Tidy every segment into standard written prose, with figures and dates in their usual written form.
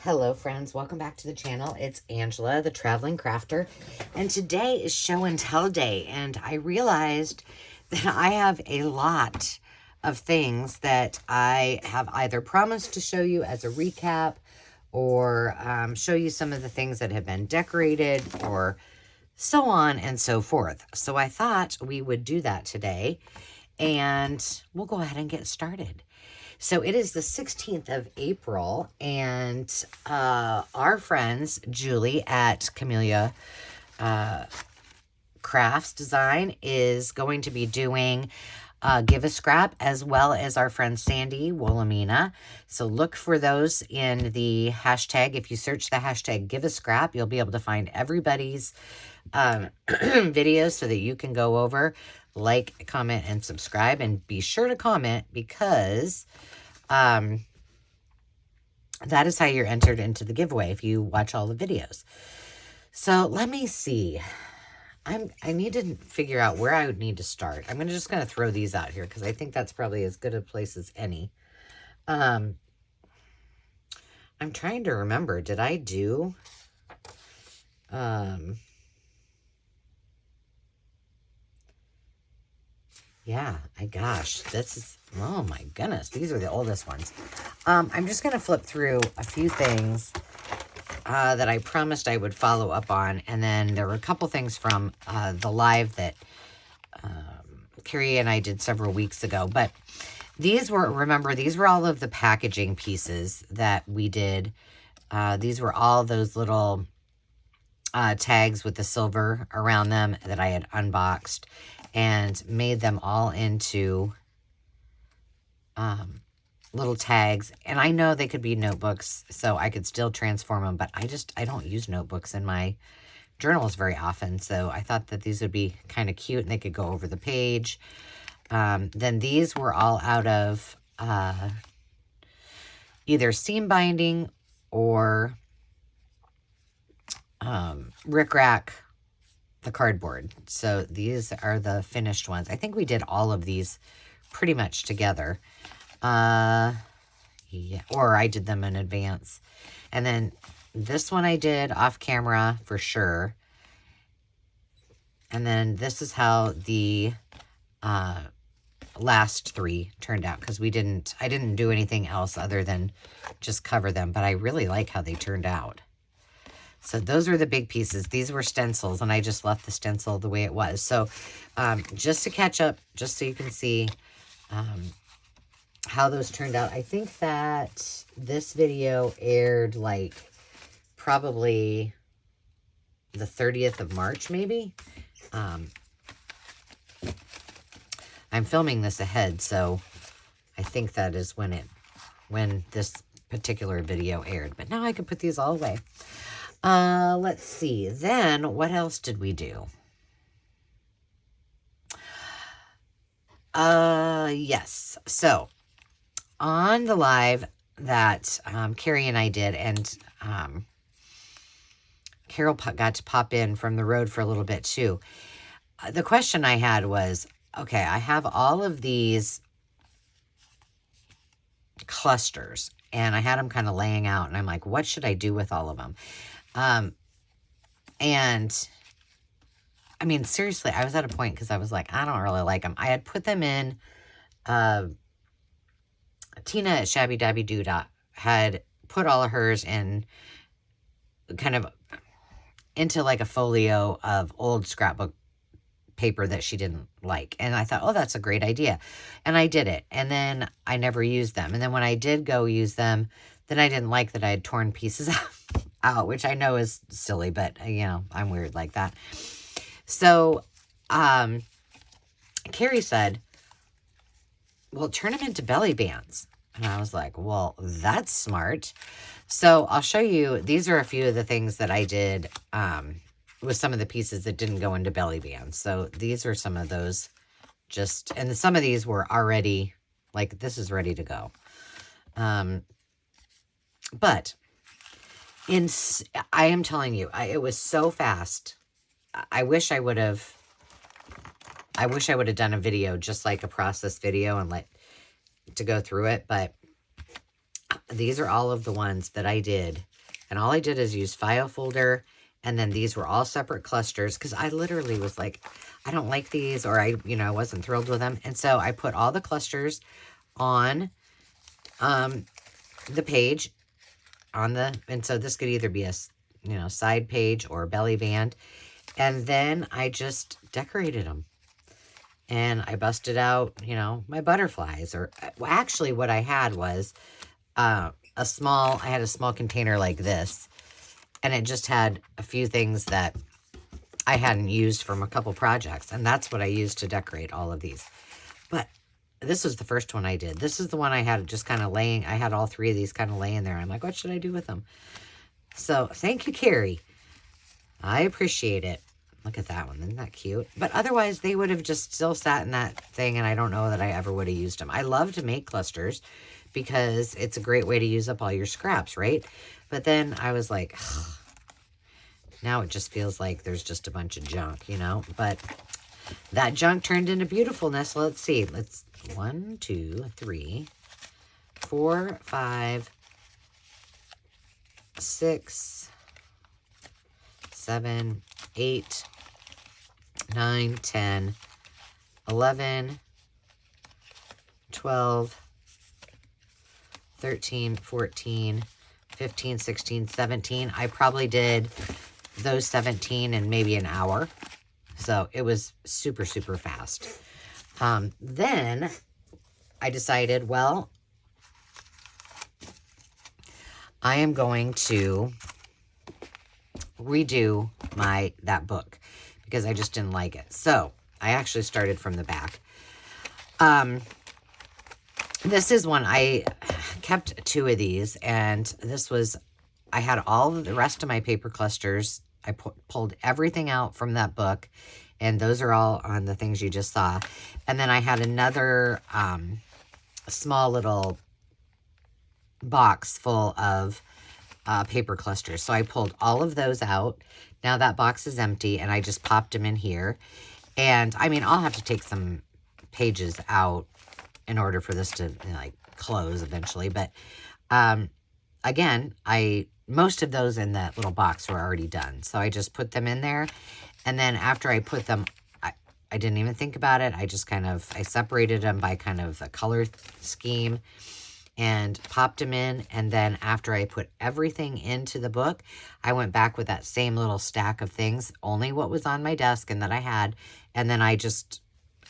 Hello friends, welcome back to the channel. It's Angela, the Traveling Crafter, and today is show and tell day, and I realized that I have a lot of things that I have either promised to show you as a recap or show you some of the things that have been decorated or so on and so forth. So I thought we would do that today, and we'll go ahead and get started. So it is the 16th of April, and our friends, Julie at Camellia Crafts Design, is going to be doing Give a Scrap, as well as our friend Sandy Wilhelmina. So look for those in the hashtag. If you search the hashtag Give a Scrap, you'll be able to find everybody's videos so that you can go over, like, comment, and subscribe. And be sure to comment, because that is how you're entered into the giveaway if you watch all the videos. So let me see. I need to figure out where I would need to start. I'm just going to throw these out here because I think that's probably as good a place as any. I'm trying to remember. Did I do... yeah, gosh, this is, oh my goodness, these are the oldest ones. I'm just going to flip through a few things that I promised I would follow up on, and then there were a couple things from the live that Carrie and I did several weeks ago, but these were, remember, these were all of the packaging pieces that we did. These were all those little tags with the silver around them that I had unboxed and made them all into little tags. And I know they could be notebooks, so I could still transform them, but I don't use notebooks in my journals very often, so I thought that these would be kind of cute and they could go over the page. Then these were all out of either seam binding or rickrack, the cardboard. So these are the finished ones. I think we did all of these pretty much together. Yeah, or I did them in advance. And then this one I did off camera for sure. And then this is how the last three turned out, because I didn't do anything else other than just cover them, but I really like how they turned out. So those were the big pieces. These were stencils, and I just left the stencil the way it was. So just to catch up, just so you can see how those turned out, I think that this video aired like probably the 30th of March, maybe. I'm filming this ahead, so I think that is when this particular video aired. But now I can put these all away. Let's see. Then what else did we do? Yes. So on the live that Carrie and I did, and Carol got to pop in from the road for a little bit too. The question I had was, okay, I have all of these clusters, and I had them kind of laying out, and I'm like, what should I do with all of them? And I mean, seriously, I was at a point because I was like, I don't really like them. I had put them in, Tina at Shabby Dabby Doodah had put all of hers in kind of into like a folio of old scrapbook paper that she didn't like. And I thought, oh, that's a great idea. And I did it. And then I never used them. And then when I did go use them, then I didn't like that I had torn pieces out, which I know is silly, but you know, I'm weird like that. So, Carrie said, well, turn them into belly bands. And I was like, well, that's smart. So I'll show you. These are a few of the things that I did with some of the pieces that didn't go into belly bands. So these are some of those and some of these were already, like, this is ready to go. But I am telling you, it was so fast. I wish I would have done a video, just like a process video, and to go through it. But these are all of the ones that I did. And all I did is use file folder. And then these were all separate clusters because I literally was like, I don't like these, or I wasn't thrilled with them. And so I put all the clusters on the page and so this could either be a, side page or belly band. And then I just decorated them. And I busted out, my butterflies. Or well, actually what I had was I had a small container like this. And it just had a few things that I hadn't used from a couple projects. And that's what I used to decorate all of these. But this was the first one I did. This is the one I had just kind of laying. I had all three of these kind of laying there. I'm like, what should I do with them? So thank you, Carrie. I appreciate it. Look at that one. Isn't that cute? But otherwise, they would have just still sat in that thing, and I don't know that I ever would have used them. I love to make clusters because it's a great way to use up all your scraps, right? But then I was like, ugh, now it just feels like there's just a bunch of junk, But that junk turned into beautifulness. Let's see. 1, 2, 3, 4, 5, 6, 7, 8, 9, 10, 11, 12, 13, 14, 15, 16, 17. I probably did those 17 in maybe an hour. So it was super, super fast. Then I decided, well, I am going to redo that book because I just didn't like it. So I actually started from the back. This is one I kept 2 of these, and I had all of the rest of my paper clusters. I pulled everything out from that book, and those are all on the things you just saw. And then I had another small little box full of paper clusters. So I pulled all of those out. Now that box is empty, and I just popped them in here. And I mean, I'll have to take some pages out in order for this to close eventually. But again, most of those in that little box were already done. So I just put them in there. And then after I put them, I didn't even think about it. I just I separated them by kind of a color scheme and popped them in. And then after I put everything into the book, I went back with that same little stack of things, only what was on my desk and that I had. And then I just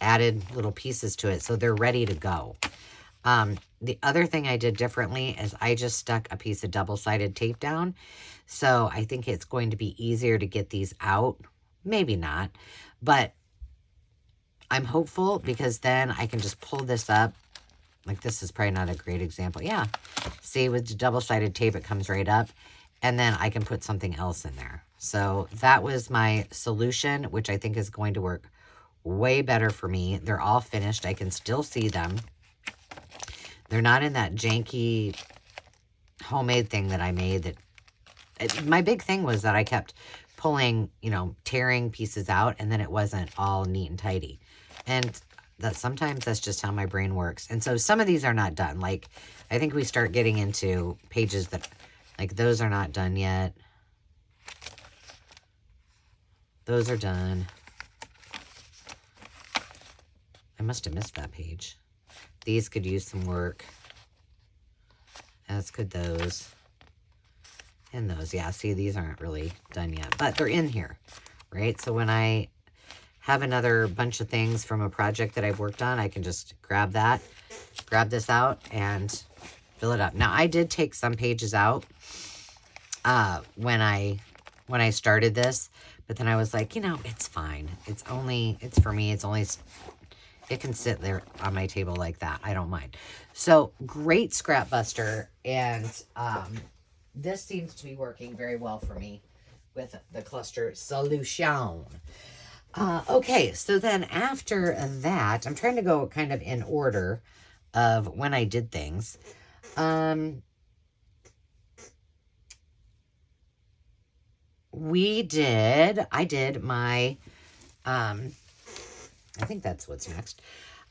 added little pieces to it. So they're ready to go. The other thing I did differently is I just stuck a piece of double-sided tape down. So I think it's going to be easier to get these out. Maybe not, but I'm hopeful because then I can just pull this up. Like this is probably not a great example. Yeah. See, with the double-sided tape, it comes right up. And then I can put something else in there. So that was my solution, which I think is going to work way better for me. They're all finished. I can still see them. They're not in that janky homemade thing that I made. My big thing was that I kept pulling, tearing pieces out, and then it wasn't all neat and tidy. And sometimes that's just how my brain works. And so some of these are not done. Like, I think we start getting into pages that, those are not done yet. Those are done. I must have missed that page. These could use some work. As could those. And those. Yeah, see, these aren't really done yet. But they're in here, right? So when I have another bunch of things from a project that I've worked on, I can just grab this out, and fill it up. Now, I did take some pages out when I started this. But then I was like, it's fine. It's for me. It can sit there on my table like that. I don't mind. So, great scrap buster. And this seems to be working very well for me with the cluster solution. Okay, so then after that, I'm trying to go kind of in order of when I did things. I did my, I think that's what's next.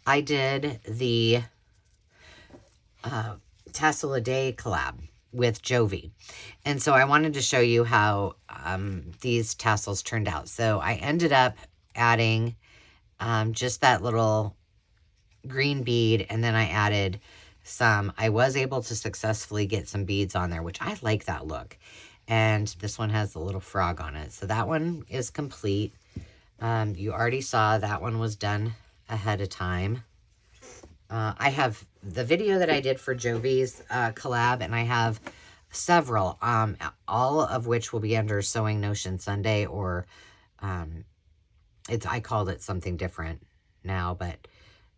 I did the Tassel a Day collab with Jovi. And so I wanted to show you how these tassels turned out. So I ended up adding just that little green bead, and then I added some, I was able to successfully get some beads on there, which I like that look. And this one has a little frog on it. So that one is complete. You already saw that one was done ahead of time. I have the video that I did for Jovi's collab, and I have several, all of which will be under Sewing Notion Sunday, or I called it something different now, but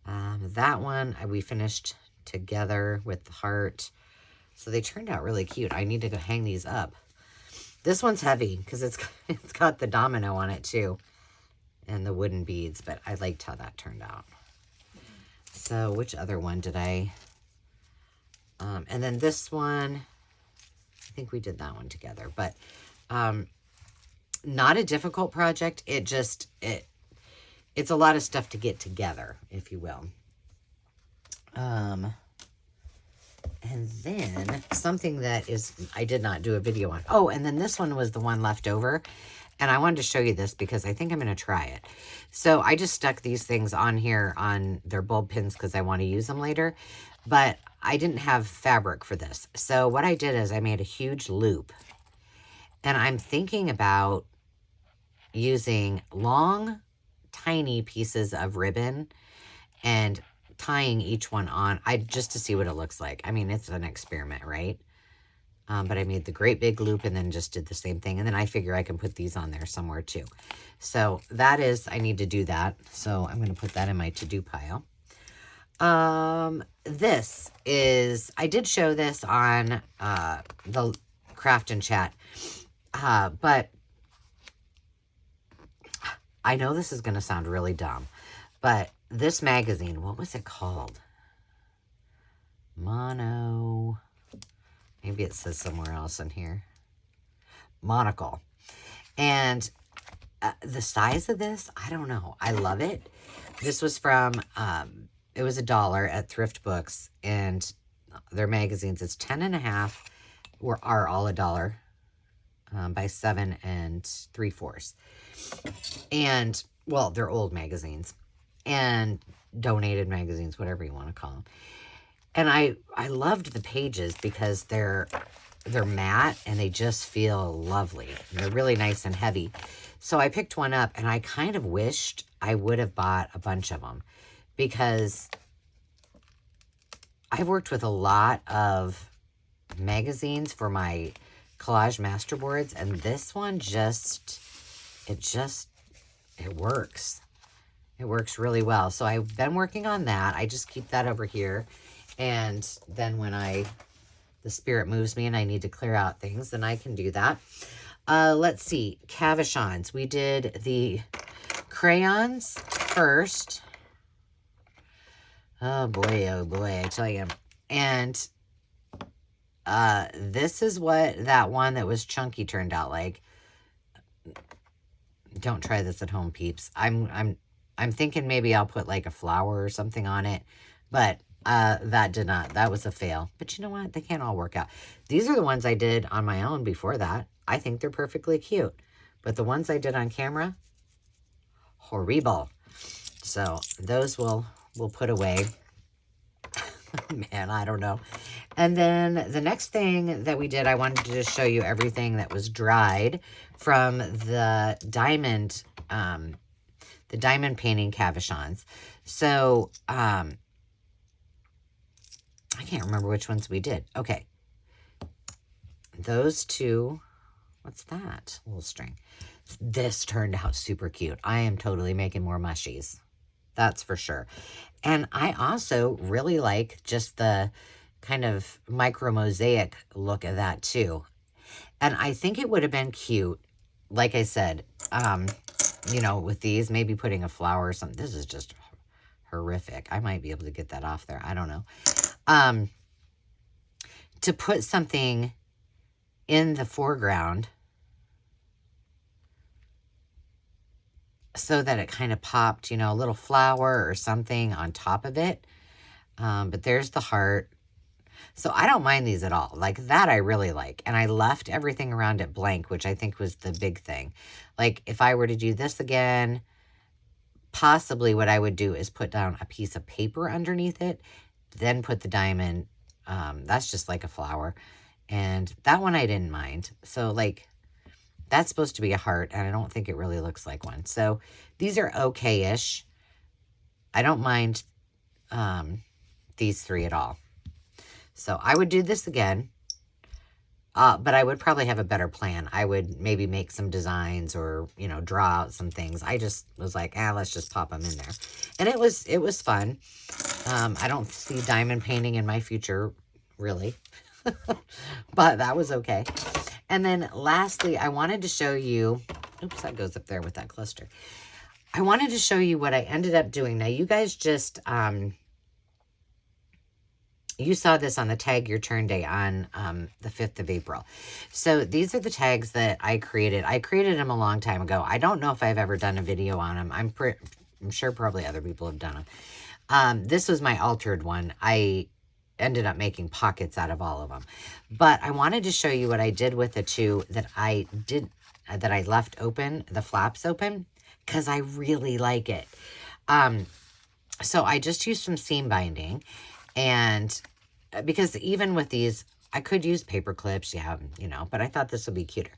that one we finished together with the heart. So they turned out really cute. I need to go hang these up. This one's heavy because it's got the domino on it too, and the wooden beads, but I liked how that turned out. So which other one did I, and then this one, I think we did that one together, but not a difficult project. It's a lot of stuff to get together, if you will. And then something that I did not do a video on. Oh, and then this one was the one left over. And I wanted to show you this because I think I'm going to try it. So I just stuck these things on here on their bulb pins because I want to use them later. But I didn't have fabric for this. So what I did is I made a huge loop. And I'm thinking about using long, tiny pieces of ribbon and tying each one on, just to see what it looks like. I mean, it's an experiment, right? But I made the great big loop and then just did the same thing. And then I figure I can put these on there somewhere too. So that is, I need to do that. So I'm going to put that in my to-do pile. This is, I did show this on the Craft and Chat. But I know this is going to sound really dumb, but this magazine, what was it called? Maybe it says somewhere else in here. Monocle. And the size of this, I don't know. I love it. This was from, it was $1 at Thrift Books, and their magazines, it's 10.5, are all $1 by 7 3/4. And, well, they're old magazines and donated magazines, whatever you want to call them. And I loved the pages because they're matte and they just feel lovely. They're really nice and heavy. So I picked one up, and I kind of wished I would have bought a bunch of them because I've worked with a lot of magazines for my collage masterboards, and this one it works. It works really well. So I've been working on that. I just keep that over here. And then when the spirit moves me and I need to clear out things, then I can do that. Let's see. Cabochons. We did the crayons first. Oh boy, I tell you. And this is what that one that was chunky turned out like. Don't try this at home, peeps. I'm thinking maybe I'll put like a flower or something on it, but that did not. That was a fail. But you know what? They can't all work out. These are the ones I did on my own before that. I think they're perfectly cute. But the ones I did on camera, horrible. So those we'll put away. Man, I don't know. And then the next thing that we did, I wanted to just show you everything that was dried from the diamond painting cabochons. So, I can't remember which ones we did. Okay. Those two, what's that? A little string. This turned out super cute. I am totally making more mushies. That's for sure. And I also really like just the kind of micro mosaic look of that too. And I think it would have been cute, like I said, you know, with these, maybe putting a flower or something. This is just horrific. I might be able to get that off there. I don't know. To put something in the foreground so that it kind of popped, you know, a little flower or something on top of it. But there's the heart. So I don't mind these at all. Like that I really like. And I left everything around it blank, which I think was the big thing. Like if I were to do this again, possibly what I would do is put down a piece of paper underneath it, then put the diamond. That's just like a flower. And that one I didn't mind. So like that's supposed to be a heart, and I don't think it really looks like one. So these are okay-ish. I don't mind these three at all. So I would do this again, but I would probably have a better plan. I would maybe make some designs or, you know, draw out some things. I just was like, let's just pop them in there. And it was fun. I don't see diamond painting in my future, really. But that was okay. And then lastly, I wanted to show you, oops, that goes up there with that cluster. I wanted to show you what I ended up doing. Now, you guys just, you saw this on the Tag Your Turn Day on the 5th of April. So these are the tags that I created. I created them a long time ago. I don't know if I've ever done a video on them. I'm sure probably other people have done them. This was my altered one. I ended up making pockets out of all of them. But I wanted to show you what I did with the two that I left open, the flaps open, because I really like it. So I just used some seam binding, and because even with these, I could use paper clips, yeah, you know, but I thought this would be cuter.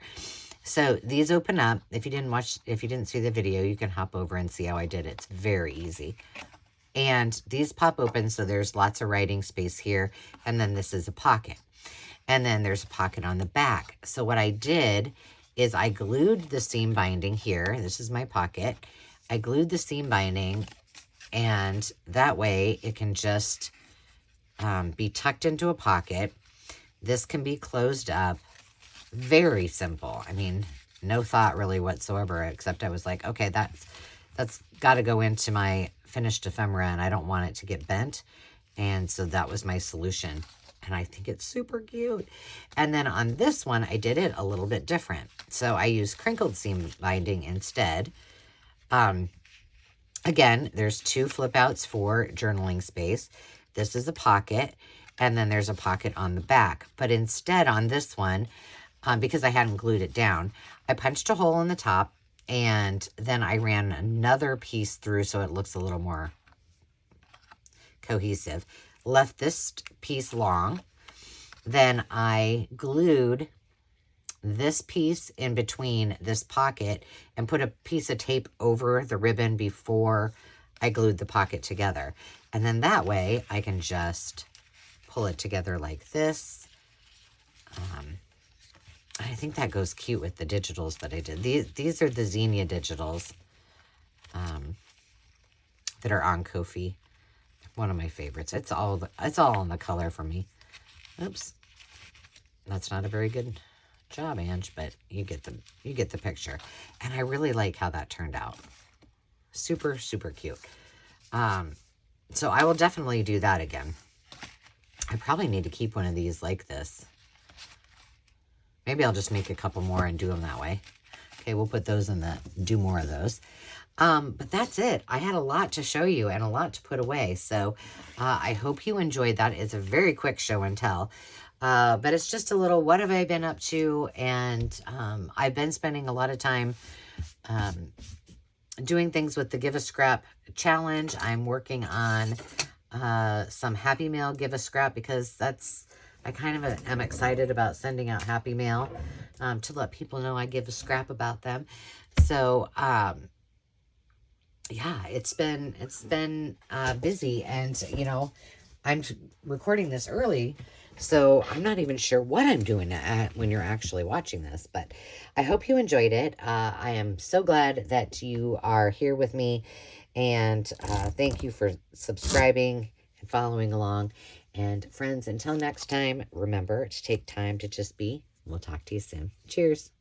So these open up. If you didn't see the video, you can hop over and see how I did it. It's very easy. And these pop open, so there's lots of writing space here. And then this is a pocket. And then there's a pocket on the back. So what I did is I glued the seam binding here. This is my pocket. I glued the seam binding, and that way it can just be tucked into a pocket. This can be closed up. Very simple. I mean, no thought really whatsoever, except I was like, okay, that's got to go into my finished ephemera, and I don't want it to get bent. And so that was my solution. And I think it's super cute. And then on this one, I did it a little bit different. So I used crinkled seam binding instead. Again, there's two flip outs for journaling space. This is a pocket, and then there's a pocket on the back. But instead on this one, because I hadn't glued it down, I punched a hole in the top, and then I ran another piece through so it looks a little more cohesive. Left this piece long. Then I glued this piece in between this pocket and put a piece of tape over the ribbon before I glued the pocket together. And then that way I can just pull it together like this. I think that goes cute with the digitals that I did. These are the Xenia digitals that are on Ko-fi. One of my favorites. It's all in the color for me. Oops. That's not a very good job, Ange, but you get the picture. And I really like how that turned out. Super, super cute. So I will definitely do that again. I probably need to keep one of these like this. Maybe I'll just make a couple more and do them that way. Okay, we'll put those do more of those. But that's it. I had a lot to show you and a lot to put away. So I hope you enjoyed that. It's a very quick show and tell. But it's just a little, what have I been up to? And I've been spending a lot of time doing things with the Give a Scrap challenge. I'm working on some Happy Mail Give a Scrap, because I kind of am excited about sending out Happy Mail to let people know I give a scrap about them. So, yeah, it's been busy, and, you know, I'm recording this early, so I'm not even sure what I'm doing when you're actually watching this, but I hope you enjoyed it. I am so glad that you are here with me, and thank you for subscribing and following along. And friends, until next time, remember to take time to just be. We'll talk to you soon. Cheers.